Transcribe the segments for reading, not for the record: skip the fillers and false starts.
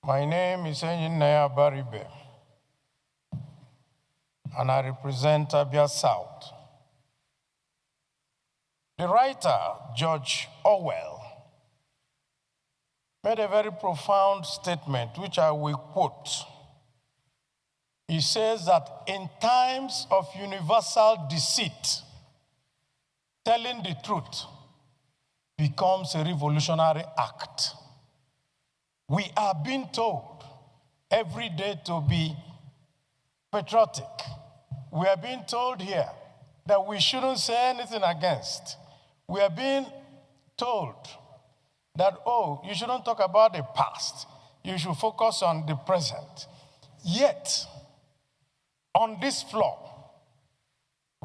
My name is Abaribe, and I represent Abia South. The writer, George Orwell, made a very profound statement, which I will quote. He says that in times of universal deceit, telling the truth becomes a revolutionary act. We are being told every day to be patriotic. We are being told here that we shouldn't say anything against. We are being told that, oh, you shouldn't talk about the past. You should focus on the present. Yet, on this floor,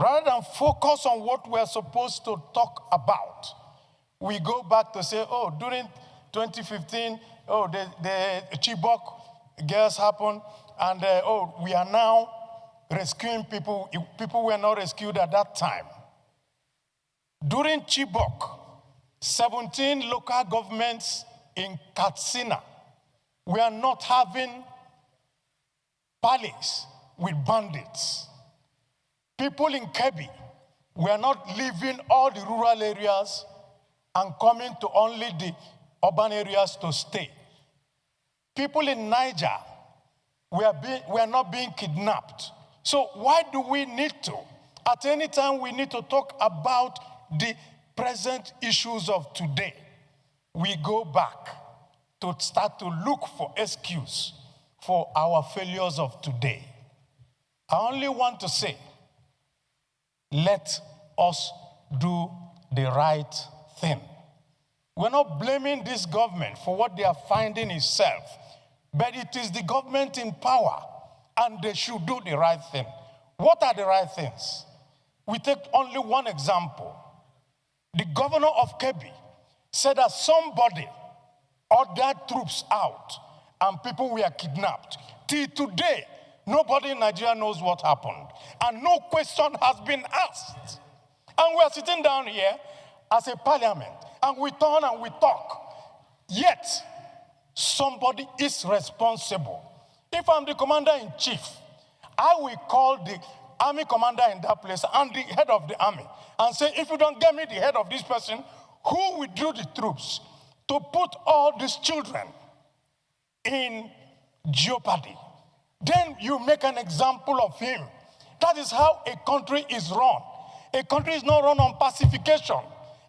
rather than focus on what we're supposed to talk about, we go back to say, oh, during 2015, oh, the Chibok girls happened, and oh, we are now rescuing people. People were not rescued at that time. During Chibok, 17 local governments in Katsina were not having parleys with bandits. People in Kebbi were not leaving all the rural areas and coming to only the urban areas to stay. People in Naija were not being kidnapped. So why do we need to? At any time, we need to talk about the present issues of today. We go back to start to look for excuse for our failures of today. I only want to say, let us do the right thing. We're not blaming this government for what they are finding itself, but it is the government in power, and they should do the right thing. What are the right things? We take only one example. The governor of Kebbi said that somebody ordered troops out and people were kidnapped. Till today, nobody in Nigeria knows what happened, and no question has been asked. And we are sitting down here as a parliament, and we turn and we talk. Yet, somebody is responsible. If I'm the commander-in-chief, I will call the army commander in that place and the head of the army and say, if you don't get me the head of this person, who withdrew the troops to put all these children in jeopardy? Then you make an example of him. That is how a country is run. A country is not run on pacification.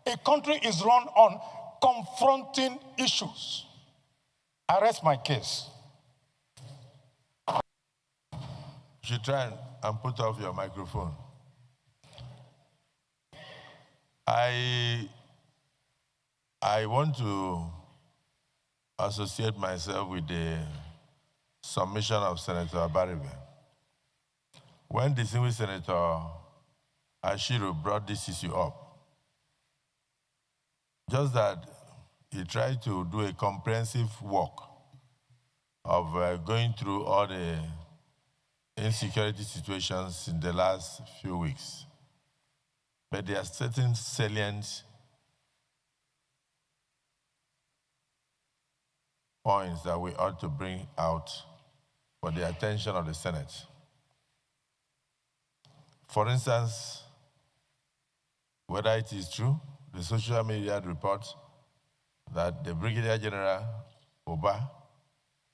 A country is run on confronting issues. I rest my case. You should try and put off your microphone. I want to associate myself with the submission of Senator Abaribe. When distinguished Senator Ashiru brought this issue up, just that he tried to do a comprehensive work of going through all the insecurity situations in the last few weeks. But there are certain salient points that we ought to bring out for the attention of the Senate. For instance, whether it is true, the social media report that the Brigadier General Oba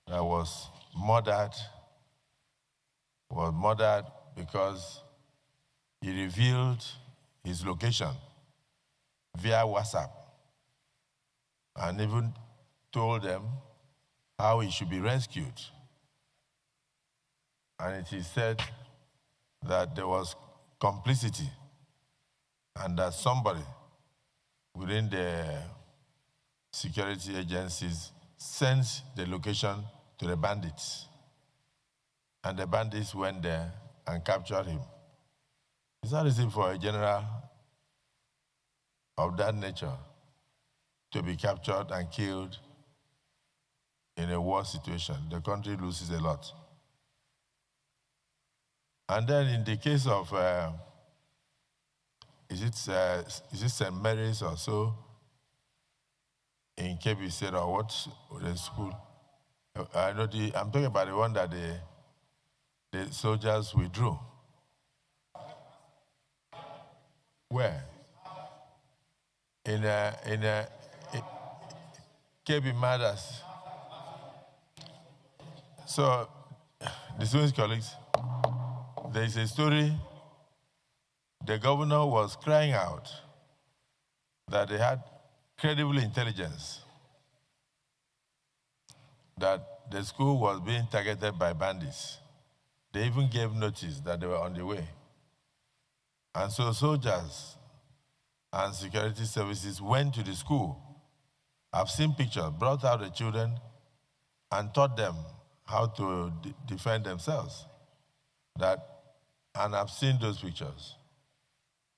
that was murdered because he revealed his location via WhatsApp and even told them how he should be rescued. And it is said that there was complicity and that somebody within the security agencies sent the location to the bandits. And the bandits went there and captured him. It's not easy for a general of that nature to be captured and killed in a war situation. The country loses a lot. And then in the case of, is it St. Mary's or so, in Kebbi State or what, the school? I'm talking about the one that the soldiers withdrew. Where? In KB Matters. So, distinguished colleagues, there is a story. The governor was crying out that they had credible intelligence that the school was being targeted by bandits. They even gave notice that they were on the way. And so soldiers and security services went to the school. I've seen pictures, brought out the children and taught them how to defend themselves. And I've seen those pictures.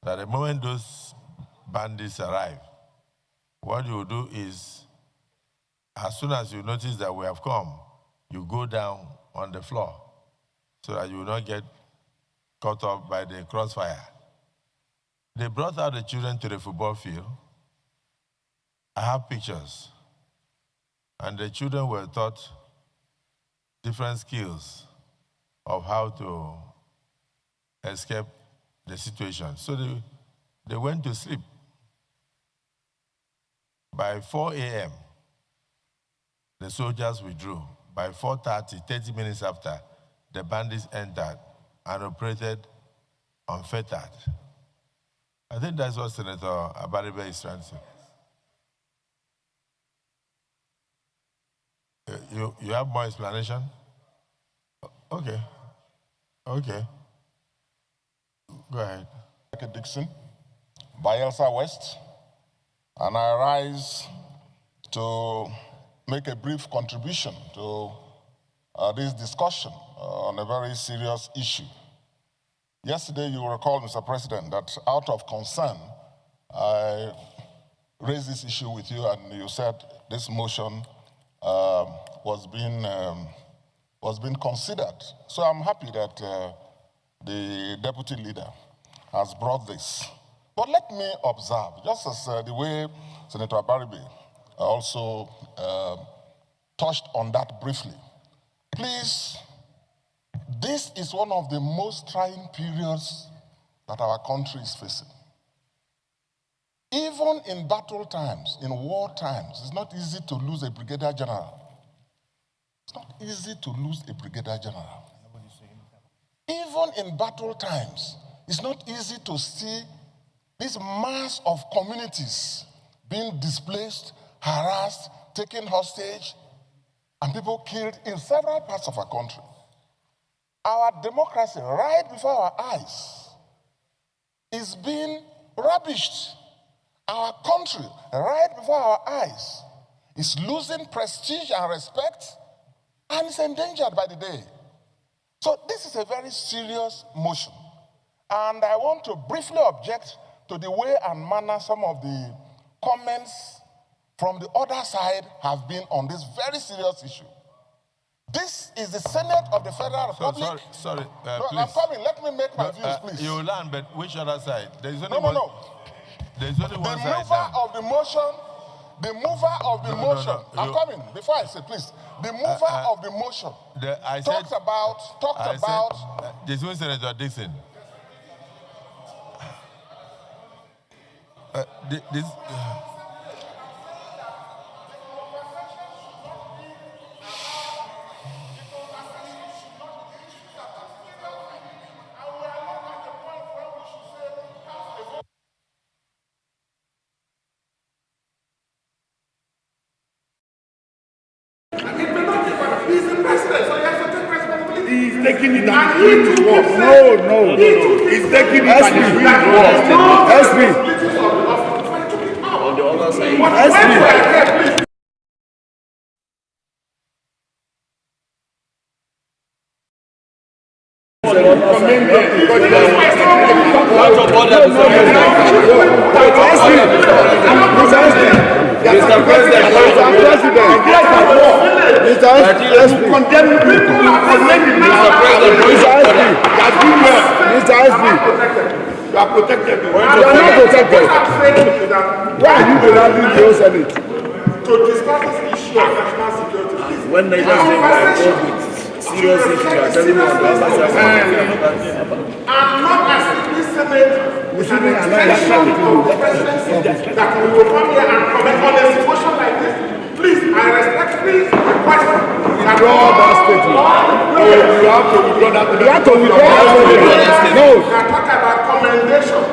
That the moment those bandits arrive, what you do is, as soon as you notice that we have come, you go down on the floor so that you will not get caught up by the crossfire. They brought out the children to the football field. I have pictures. And the children were taught different skills of how to escape the situation. So they went to sleep. By 4 a.m., the soldiers withdrew. By 4:30, 30 minutes after, the bandits entered and operated unfettered. I think that's what Senator Abaribe is trying to say. You have more explanation? Okay. Okay. Go ahead. Dickson, Bayelsa West, and I rise to make a brief contribution to this discussion on a very serious issue. Yesterday, you will recall, Mr. President, that out of concern, I raised this issue with you, and you said this motion was being considered. So I'm happy that the deputy leader has brought this. But let me observe, just as the way Senator Abaribe also touched on that briefly. Please, this is one of the most trying periods that our country is facing. Even in battle times, in war times, it's not easy to lose a brigadier general. It's not easy to lose a brigadier general. Even in battle times, it's not easy to see this mass of communities being displaced, harassed, taken hostage, and people killed in several parts of our country. Our democracy, right before our eyes, is being rubbished. Our country, right before our eyes, is losing prestige and respect, and is endangered by the day. So this is a very serious motion. And I want to briefly object to the way and manner some of the comments from the other side have been on this very serious issue. This is the Senate of the Federal Republic. Sorry, no, please. I'm coming. Let me make my views, please. You will learn, but which other side? There's only No. There's only one side. The mover of the motion. The mover of the motion. No. I'm coming. Before I say, please. The mover of the motion talked about. This one, Senator Dickson. He's taking it and he's doing his work. No. He's taking it and he's doing his work. SP. On the other side. SP. Mr. President, you are protected. You are not protected. Why are you demanding the Senate? To discuss this issue of national security, please when Naija State were involved with serious issues, you are telling me on the other side. I'm not asking this Senate with an extension of the presidency that will come here and comment on a situation like this. Please, I respectfully request withdraw that statement. No, you have to withdraw that statement. You have to withdraw that statement. No. We can talk about commendation.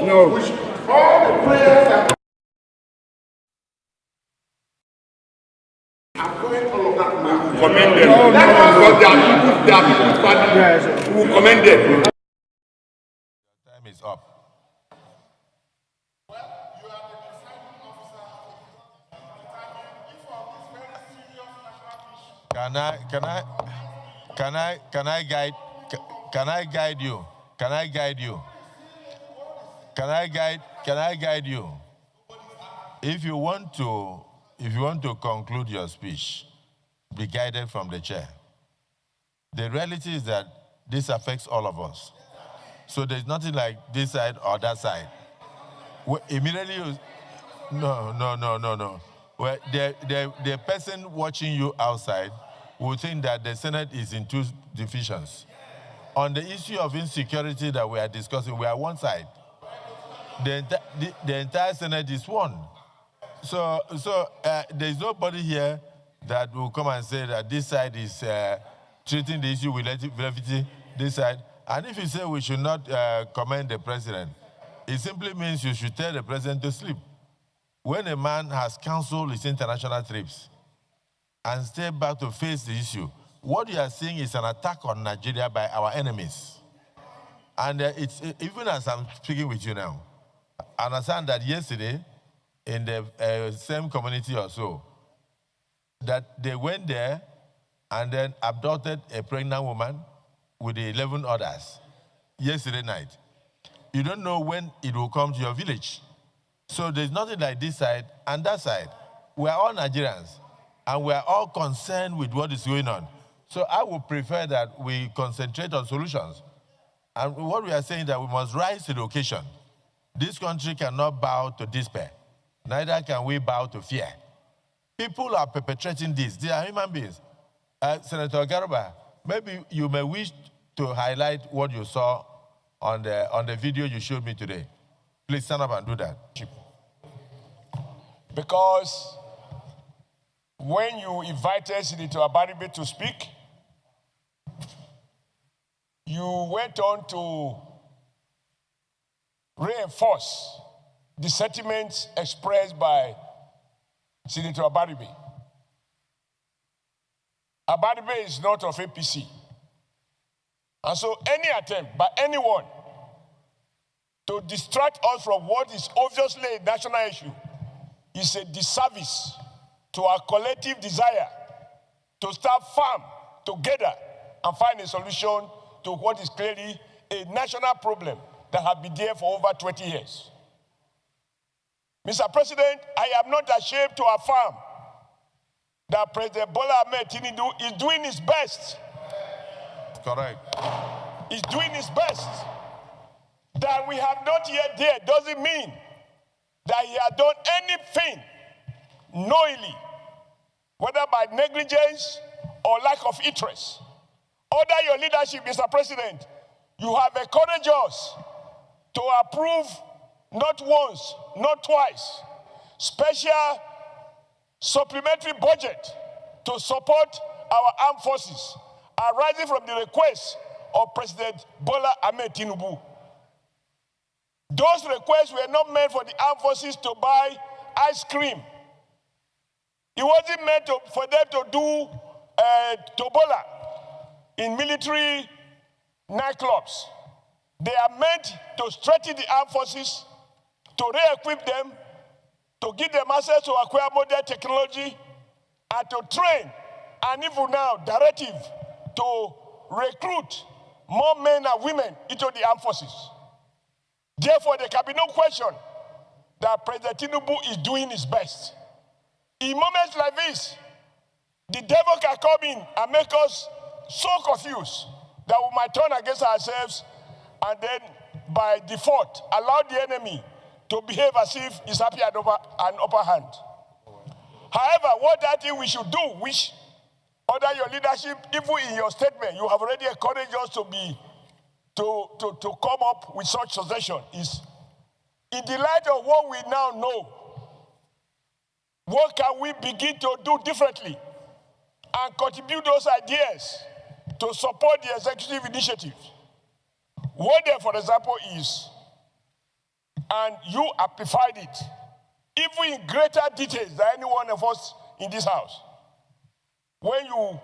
No. Which all the prayers that are going all of that now. Commend them. Because they are people's party who commend them. Time is up. Can I guide you? Can I guide you? If you want to conclude your speech, be guided from the chair. The reality is that this affects all of us. So there's nothing like this side or that side. Immediately no. Well, the person watching you outside will think that the Senate is in two divisions. On the issue of insecurity that we are discussing, we are one side. The entire Senate is one. So there's nobody here that will come and say that this side is treating the issue with levity, this side. And if you say we should not commend the president, it simply means you should tell the president to sleep. When a man has canceled his international trips and stayed back to face the issue, what you are seeing is an attack on Nigeria by our enemies. And it's even as I'm speaking with you now, I understand that yesterday, in the same community or so, that they went there and then abducted a pregnant woman with the 11 others yesterday night. You don't know when it will come to your village. So there's nothing like this side and that side. We are all Nigerians, and we are all concerned with what is going on. So I would prefer that we concentrate on solutions. And what we are saying is that we must rise to the occasion. This country cannot bow to despair. Neither can we bow to fear. People are perpetrating this. They are human beings. Senator Garba, maybe you may wish to highlight what you saw on the video you showed me today. Please stand up and do that. Because when you invited Senator Abaribe to speak, you went on to reinforce the sentiments expressed by Senator Abaribe. Abaribe is not of APC. And so any attempt by anyone to distract us from what is obviously a national issue is a disservice to our collective desire to stand firm together and find a solution to what is clearly a national problem that has been there for over 20 years. Mr. President, I am not ashamed to affirm that President Bola Ahmed Tinubu is doing his best. Correct. He's doing his best. That we have not yet there doesn't mean that he has done anything knowingly, whether by negligence or lack of interest. Under your leadership, Mr. President, you have encouraged us to approve not once, not twice, special supplementary budget to support our armed forces, arising from the request of President Bola Ahmed Tinubu. Those requests were not meant for the armed forces to buy ice cream. It wasn't meant for them to do tobola in military nightclubs. They are meant to strengthen the armed forces, to re-equip them, to give them access to acquire modern technology, and to train, and even now, directive to recruit more men and women into the armed forces. Therefore, there can be no question that President Tinubu is doing his best. In moments like this, the devil can come in and make us so confused that we might turn against ourselves and then, by default, allow the enemy to behave as if he's happy at an upper hand. However, what I think we should do, which Under your leadership, even in your statement, you have already encouraged us to come up with such suggestion. Is in the light of what we now know, what can we begin to do differently and contribute those ideas to support the executive initiative? One there, for example, is, and you amplified it, even in greater details than any one of us in this house, when you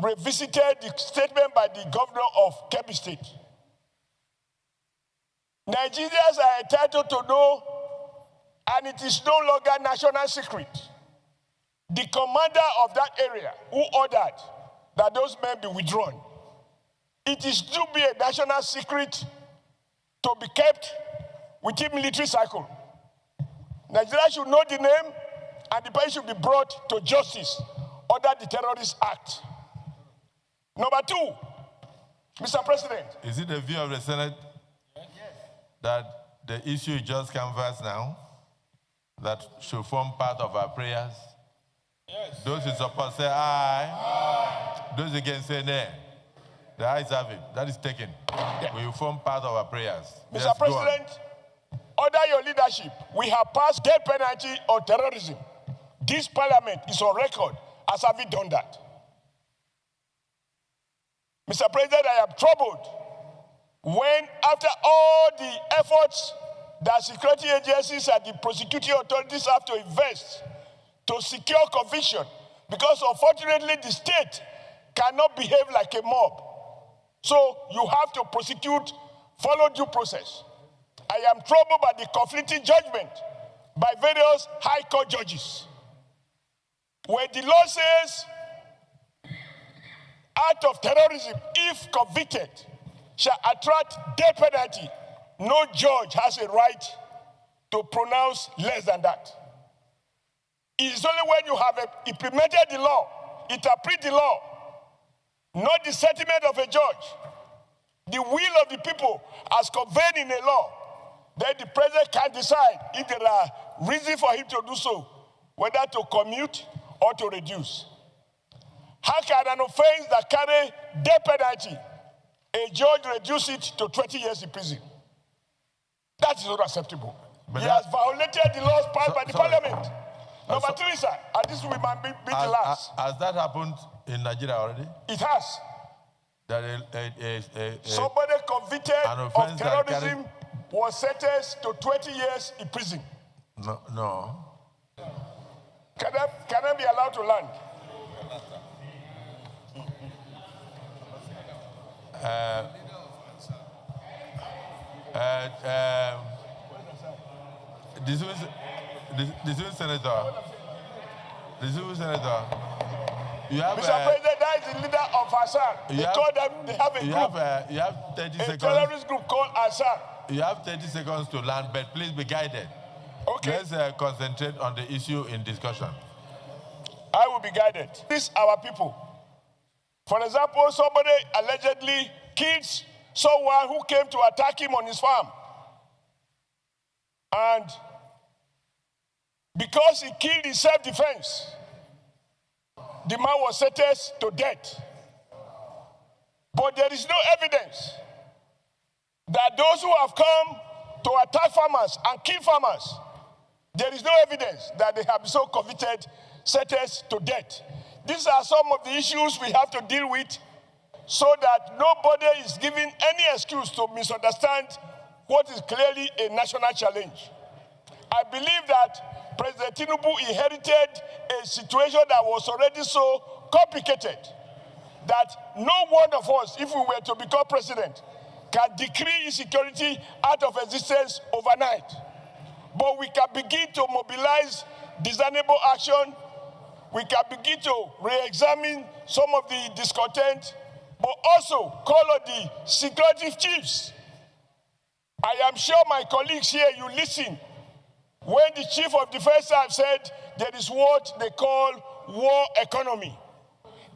revisited the statement by the governor of Kebbi State. Nigerians are entitled to know, and it is no longer national secret. The commander of that area who ordered that those men be withdrawn, it is to be a national secret to be kept within military cycle. Nigeria should know the name, and the person should be brought to justice under the Terrorist Act. Number two, Mr. President. Is it the view of the Senate that the issue you just canvassed now, that should form part of our prayers? Yes. Those in support say aye. Aye. Those against say nay. The ayes have it. That is taken. Yeah. We will form part of our prayers. Mr. Yes, President, under your leadership, we have passed death penalty on terrorism. This parliament is on record as having done that. Mr. President, I am troubled when, after all the efforts that security agencies and the prosecuting authorities have to invest to secure conviction, because unfortunately the state cannot behave like a mob. So you have to prosecute, follow due process. I am troubled by the conflicting judgment by various high court judges, where the law says act of terrorism, if convicted, shall attract death penalty. No judge has a right to pronounce less than that. It is only when you have implemented the law, interpret the law, not the sentiment of a judge, the will of the people as conveyed in a law, then the president can decide if there are reasons for him to do so, whether to commute or to reduce. How can an offense that carries death penalty, a judge reduce it to 20 years in prison? That is not acceptable. But he has violated the laws passed by the parliament. Number three, sir, and this will be the last. Has that happened in Nigeria already? It has. That somebody convicted of terrorism was sentenced to 20 years in prison. No. Can I be allowed to land? The civil senator, you have, Mr. President, that is the leader of Assad. They have a group. You have 30 seconds. A terrorist group called Assad. You have 30 seconds to land, but please be guided. Okay. Let's concentrate on the issue in discussion. I will be guided. These are our people. For example, somebody allegedly kills someone who came to attack him on his farm. And because he killed in self-defense, the man was sentenced to death. But there is no evidence that those who have come to attack farmers and kill farmers, there is no evidence that they have been so convicted, sentenced to death. These are some of the issues we have to deal with so that nobody is given any excuse to misunderstand what is clearly a national challenge. I believe that President Tinubu inherited a situation that was already so complicated that no one of us, if we were to become president, can decree insecurity out of existence overnight. But we can begin to mobilize discernible action. We can begin to re-examine some of the discontent, but also call on the security chiefs. I am sure my colleagues here, you listen when the chief of defense have said there is what they call war economy.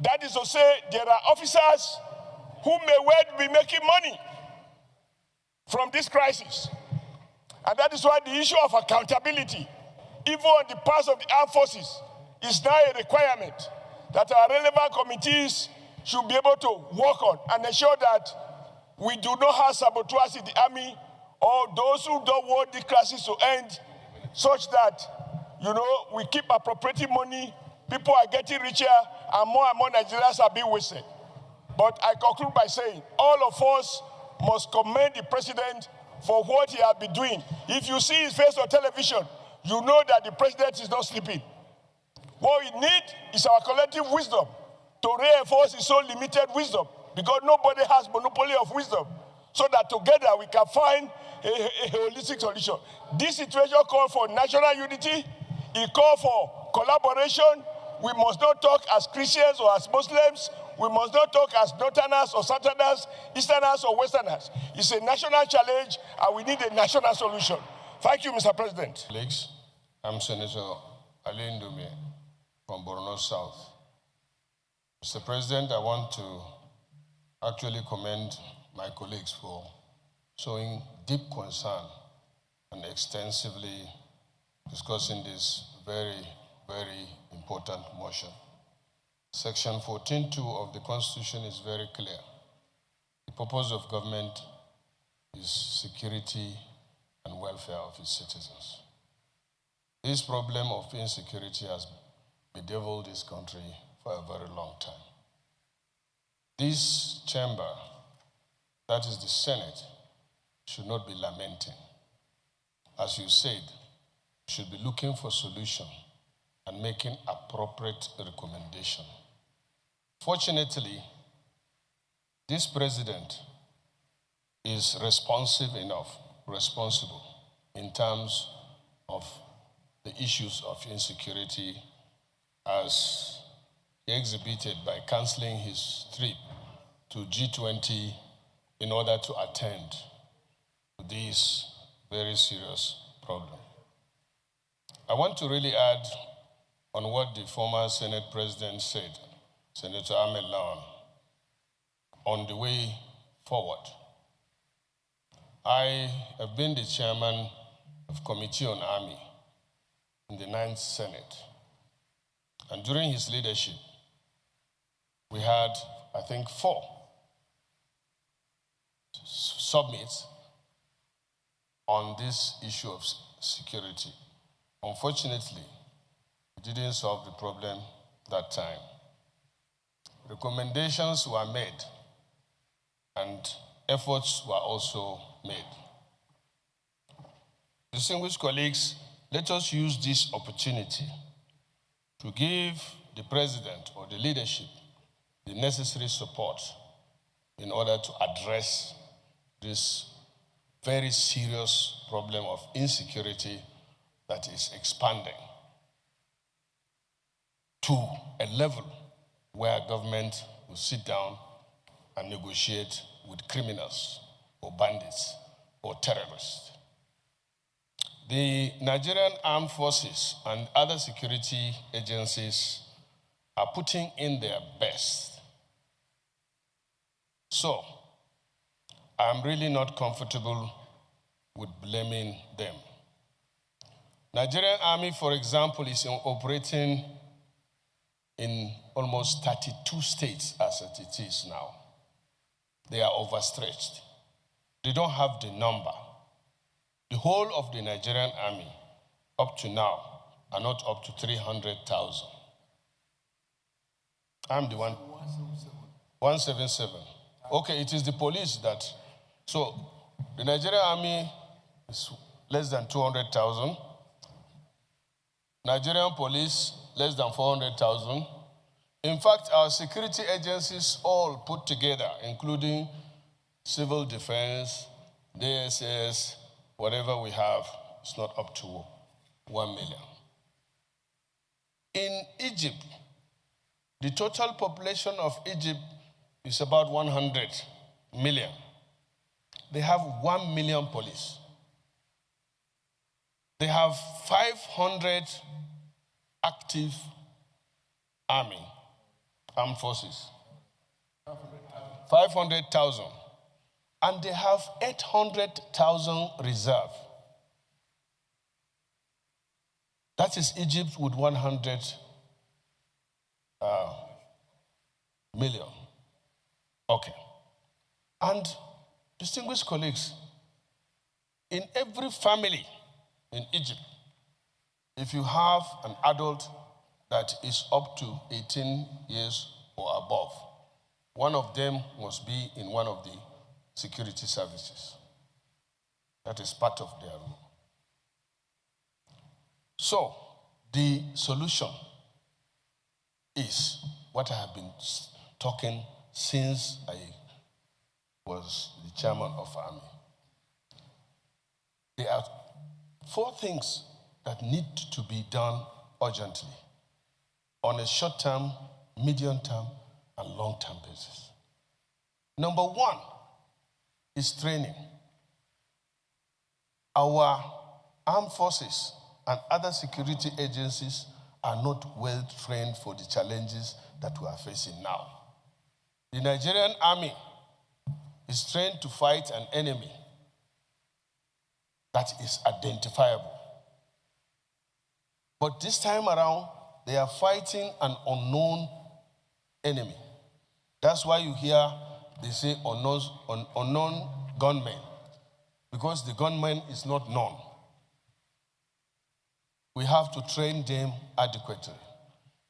That is to say, there are officers who may well be making money from this crisis. And that is why the issue of accountability, even on the part of the armed forces, is now a requirement. that our relevant committees should be able to work on and ensure that we do not have saboteurs in the army or those who don't want the crisis to end, such that, we keep appropriating money, people are getting richer, and more Nigerians are being wasted. But I conclude by saying, all of us must commend the president for what he has been doing. If you see his face on television, you know that the president is not sleeping. What we need is our collective wisdom to reinforce his own limited wisdom, because nobody has monopoly of wisdom, so that together we can find a holistic solution. This situation calls for national unity. It calls for collaboration. We must not talk as Christians or as Muslims. We must not talk as Northerners or Southerners, Easterners or Westerners. It's a national challenge, and we need a national solution. Thank you, Mr. President. Colleagues, I'm Senator Ali Ndume from Borno South. Mr. President, I want to actually commend my colleagues for showing deep concern and extensively discussing this very, very important motion. Section 14.2 of the Constitution is very clear. The purpose of government is security and welfare of its citizens. This problem of insecurity has bedeviled this country for a very long time. This chamber, that is the Senate, should not be lamenting. As you said, should be looking for solution and making appropriate recommendation. Fortunately, this president is responsible in terms of the issues of insecurity, as he exhibited by canceling his trip to G20 in order to attend to this very serious problem. I want to really add on what the former Senate President said, Senator Ahmed Lawan, on the way forward. I have been the chairman of Committee on Army in the 9th Senate. And during his leadership, we had, I think, 4 submits on this issue of security. Unfortunately, it didn't solve the problem that time. Recommendations were made and efforts were also made. Distinguished colleagues, let us use this opportunity to give the president or the leadership the necessary support in order to address this very serious problem of insecurity that is expanding to a level where government will sit down and negotiate with criminals or bandits or terrorists. The Nigerian Armed Forces and other security agencies are putting in their best. So, I'm really not comfortable with blaming them. Nigerian Army, for example, is operating in almost 32 states as it is now. They are overstretched. They don't have the number. The whole of the Nigerian Army, up to now, are not up to 300,000. I'm the one. 177. Okay, it is the police that. So, the Nigerian Army is less than 200,000. Nigerian police, less than 400,000. In fact, our security agencies all put together, including civil defense, DSS, whatever we have, it's not up to 1 million. In Egypt, the total population of Egypt is about 100 million. They have 1 million police. They have 500 active armed forces. 500,000. And they have 800,000 reserve. That is Egypt with 100 million. Okay. And distinguished colleagues, in every family in Egypt, if you have an adult that is up to 18 years or above, one of them must be in one of the security services. That is part of their rule. So, the solution is what I have been talking since I was the chairman of Army. There are 4 things that need to be done urgently on a short-term, medium-term, and long-term basis. Number 1 is training. Our armed forces and other security agencies are not well trained for the challenges that we are facing now. The Nigerian army is trained to fight an enemy that is identifiable. But this time around, they are fighting an unknown enemy. That's why you hear they say unknown gunmen, because the gunman is not known. We have to train them adequately.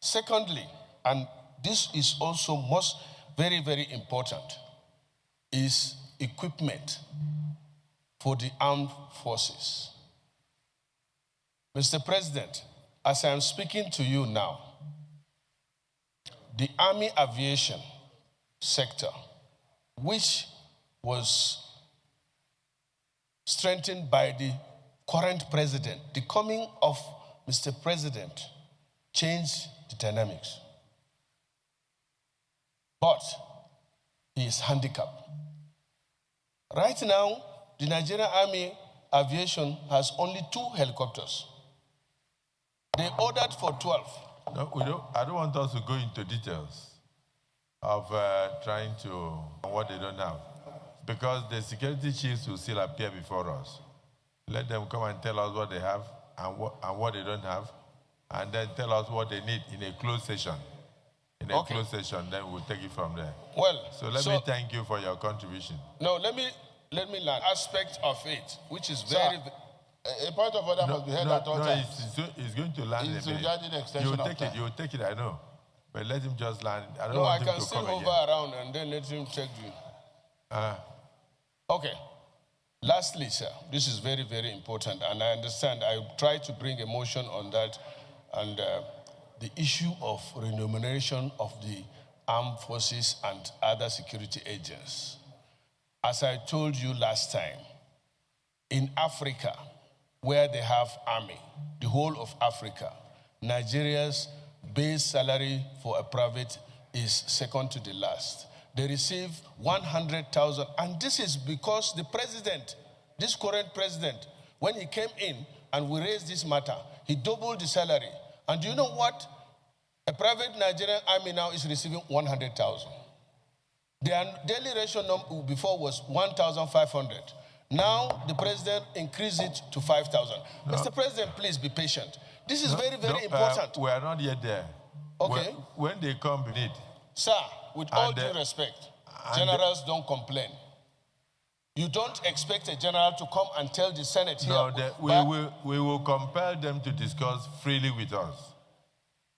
Secondly, and this is also very, very important, is equipment for the armed forces. Mr. President, as I am speaking to you now, the Army aviation sector, which was strengthened by the current president, the coming of Mr. President changed the dynamics. But he is handicapped. Right now, the Nigerian Army aviation has only 2 helicopters. They ordered for 12. No, I don't want us to go into details of trying to what they don't have, because the security chiefs will still appear before us. Let them come and tell us what they have and what they don't have, and then tell us what they need in a closed session. In a closed session, then we'll take it from there. Well, so let me thank you for your contribution. No, let me learn aspect of it, which is very. A point of order must be held at all times. He's going to land It's a minute. regarding the extension of time. You will take it, I know. But let him just land. I don't no, want I him can to still come hover again. around and then let him take you. Okay. Lastly, sir, this is very, very important, and I understand. I try to bring a motion on that, and the issue of remuneration of the armed forces and other security agents. As I told you last time, in Africa, where they have army, the whole of Africa, Nigeria's base salary for a private is second to the last. They receive 100,000, and this is because the president, this current president, when he came in and we raised this matter, he doubled the salary. And do you know what? A private Nigerian army now is receiving 100,000. Their daily ration before was 1,500. Now the president increased it to 5,000. No. Mr. President, please be patient. This is very, very important. We are not yet there. Okay. When they come, we need. Sir, with all due respect, generals don't complain. You don't expect a general to come and tell the Senate here. No, we will compel them to discuss freely with us.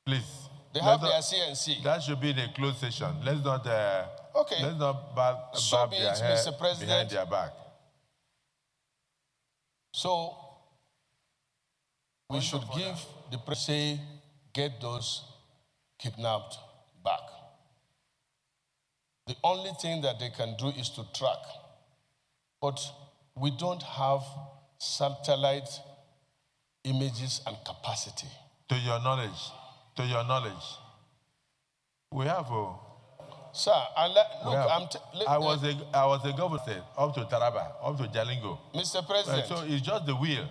Please. They have their CNC. That should be in a closed session. Let's not let's not barb their hair Mr. President, behind their back. So we should give the president, get those kidnapped back. The only thing that they can do is to track. But we don't have satellite images and capacity. To your knowledge, we have. Sir, I was a governor up to Taraba, up to Jalingo. Mr. President. So it's just the wheel.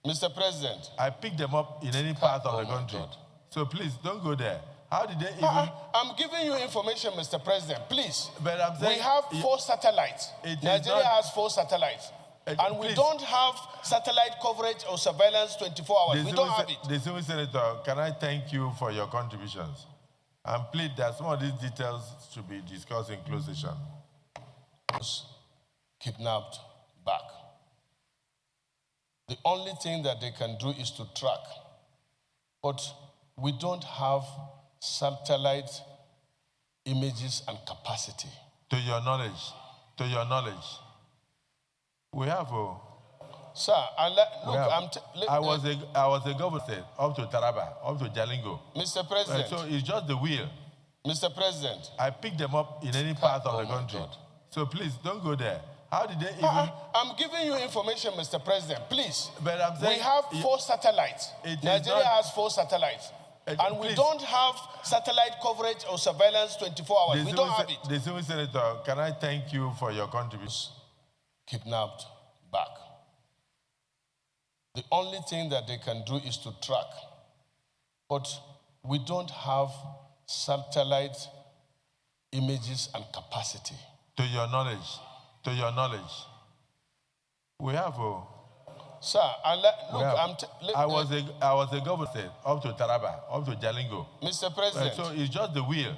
Mr. President. I picked them up in any part of the country. God. So please, don't go there. How did they even... I'm giving you information, Mr. President, please. But I'm saying... We have 4 satellites. Nigeria has 4 satellites. And we don't have satellite coverage or surveillance 24 hours. We don't have it. The Civil Senator, can I thank you for your contributions? And please, that some of these details should be discussed in closed session. Kidnapped back. The only thing that they can do is to track. But we don't have satellite images and capacity. To your knowledge, we have a... Sir, I was a governor up to Taraba, up to Jalingo. Mr. President. So it's just the wheel. Mr. President. I picked them up in any part of the country. God. So please, don't go there. How did they even... I'm giving you information, Mr. President. Please. But I'm saying... We have 4 satellites. Nigeria has 4 satellites. And we don't have satellite coverage or surveillance 24 hours. We don't have it. The civil senator, can I thank you for your contribution? Kidnapped back. The only thing that they can do is to track. But we don't have satellite images and capacity. To your knowledge, we have a... Sir, I was a governor up to Taraba, up to Jalingo. Mr. President. So it's just the wheel.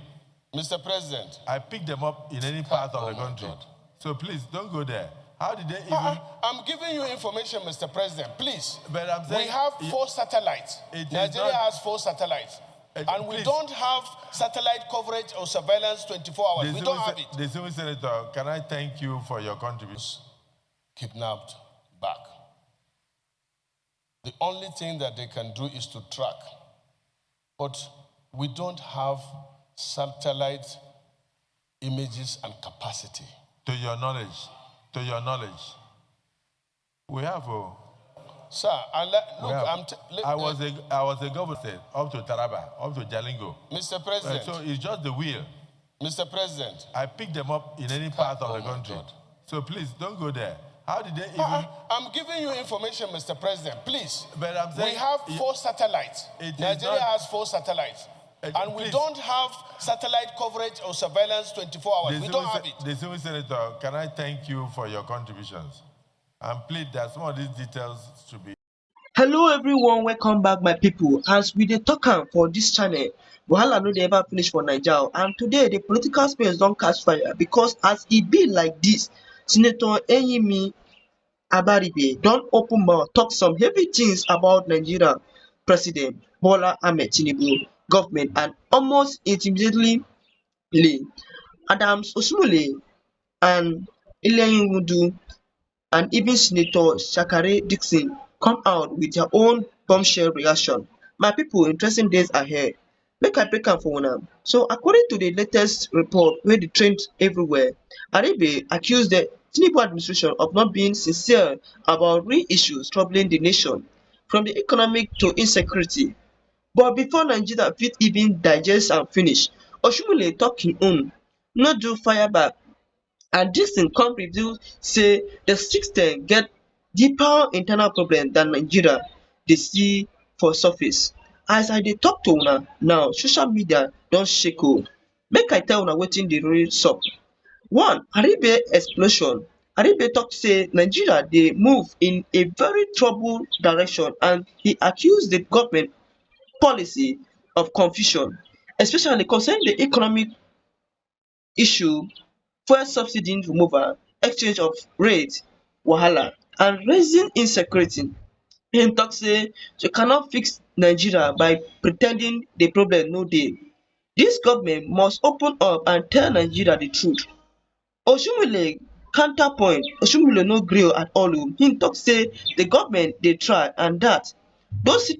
Mr. President. I picked them up in any part of the country. God. So please, don't go there. How did they even... I'm giving you information, Mr. President. Please. But I'm saying... We have 4 satellites. Nigeria has 4 satellites. And we don't have satellite coverage or surveillance 24 hours. We don't have it. The civil senator, can I thank you for your contribution? Kidnapped back. The only thing that they can do is to track. But we don't have satellite images and capacity. To your knowledge, we have a... Sir, I was a governor up to Taraba, up to Jalingo. Mr. President. So it's just the wheel. Mr. President. I picked them up in any part of the country. God. So please, don't go there. How did they even... I'm giving you information, Mr. President. Please. But I'm saying... We have 4 satellites. Nigeria has 4 satellites. And we don't have satellite coverage or surveillance 24 hours. We don't have it. The civil senator, can I thank you for your contributions? And please, that some of these details should be... Hello everyone, welcome back my people. As we dey talk am for this channel, wahala no dey ever finish for Naija, and today the political space don catch fire because as e be like this, Senator Abaribe don open mouth talk some heavy things about Nigeria President Bola Ahmed Tinubu government and almost immediately Oshiomhole and Ndume and even Senator Dickson come out with their own bombshell reaction. My people, interesting days ahead. Make I break am for una. So according to the latest report wey dey trend everywhere, Abaribe accused the Tinubu administration of not being sincere about real issues troubling the nation, from the economic to insecurity. But before Nigeria fit even digest and finish, Oshiomhole talk im own, no do fire back, and Dickson come reveal say the system get deeper internal problem than Nigeria dey see for surface. As I dey talk to una now, social media don shake o. Make I tell una wetin dey really sup. One, Abaribe explosion. Abaribe talk say Nigeria dey move in a very troubled direction, and he accuse the government policy of confusion, especially concerning the economic issue, fuel subsidy removal, exchange of rate wahala, and raising insecurity. Him talk say you cannot fix Nigeria by pretending the problem no dey. This government must open up and tell Nigeria the truth. Oshiomhole counterpoint, Oshiomhole no gree at all o. Him talk say the government dey try and that those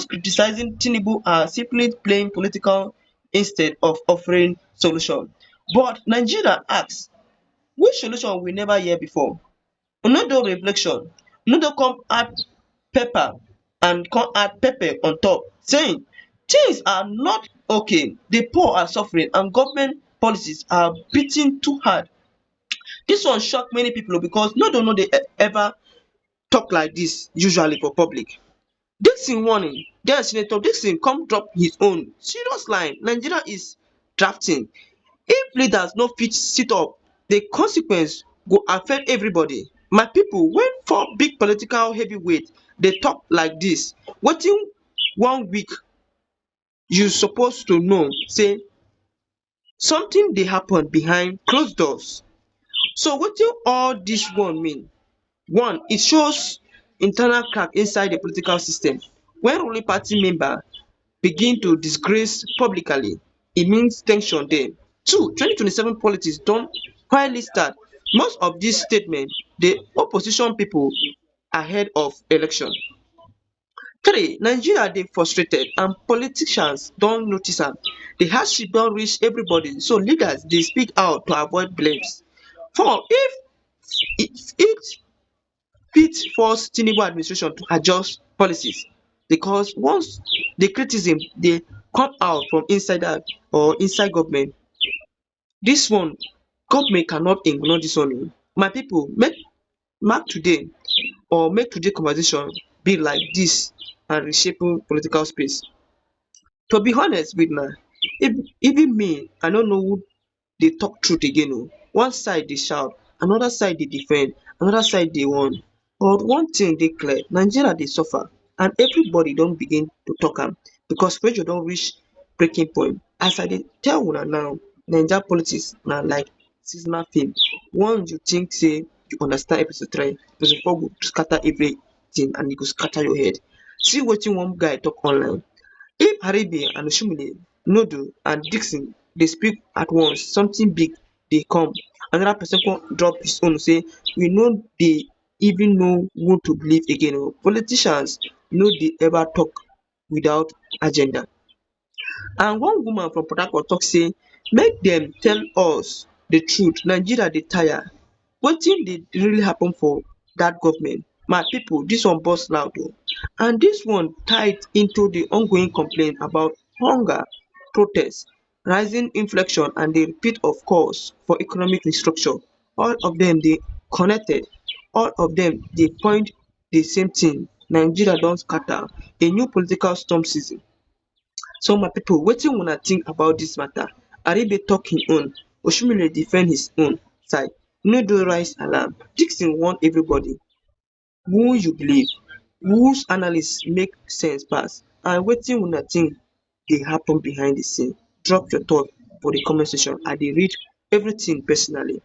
criticizing Tinubu are simply playing political instead of offering solution. But Nigeria asks, which solution we never hear before? Una do reflection, una do come add pepper and come add pepper on top, saying things are not okay, the poor are suffering and government policies are beating too hard. This one shock many people because no dey ever talk like this usually for public. Dickson warning, then Senator Dickson come drop his own serious line. Nigeria is drafting. If leaders no fit sit up, the consequence go affect everybody. My people, when 4 big political heavyweights dey talk like this, wetin 1 week you suppose to know say something dey happen behind closed doors. So wetin all dis one mean? One, it shows internal crack inside the political system. When ruling party member begin to disgrace publicly, e means ten sion dey. Two, 2027 politics don quietly start. Most of dis statement dey opposition pipu ahead of election. Three, Nigeria dey frustrated and politicians don notice am. The hardship don reach everybody, so leaders dey speak out to avoid blames. Four, if it fit force Tinubu administration to adjust policies, because once the criticism dey come out from insider or inside government, dis one government cannot ignore dis one o. My pipu, make mark today or make today conversation be like dis and reshaping political space. To be honest with una, even me, I no know who dey talk truth again o. One side dey shout, another side dey defend, another side dey warn. But one thing dey clear, Nigeria dey suffer and everybody don begin to talk am because pressure don reach breaking point. As I dey tell una now, Naija politics na like seasonal film. Once you think say you understand episode 3, episode 4 go scatter everything and e go scatter your head. See wetin one guy talk online. If Abaribe and Oshiomhole, Ndume and Dickson dey speak at once, something big dey come. Another person come drop his own say we no dey even know who to believe again o. Politicians no dey ever talk without agenda. And one woman from Port Harcourt talk say make dem tell us the truth, Nigeria dey tire. Wetin dey really happen for dat government? My pipu, dis one burst loud o, and dis one tied into the ongoing complaint about hunger, protest, rising inflation and the repeat of calls for economic restructure. All of dem dey connected, all of dem dey point the same thing. Nigeria don scatter, a new political storm season. So my pipu, wetin una think about dis matter? Abaribe talk im own, Oshiomhole defend his own side, Ndume rise alarm, Dickson warn everybody. Who you believe? Whose analysis make sense pass? And wetin una think dey happen behind the scene? Drop your thought for the comment section. I dey read everything personally.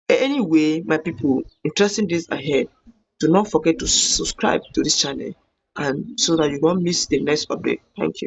Anyway, my pipu, interesting days ahead. Do not forget to subscribe to this channel and so that you won't miss the next update. Thank you.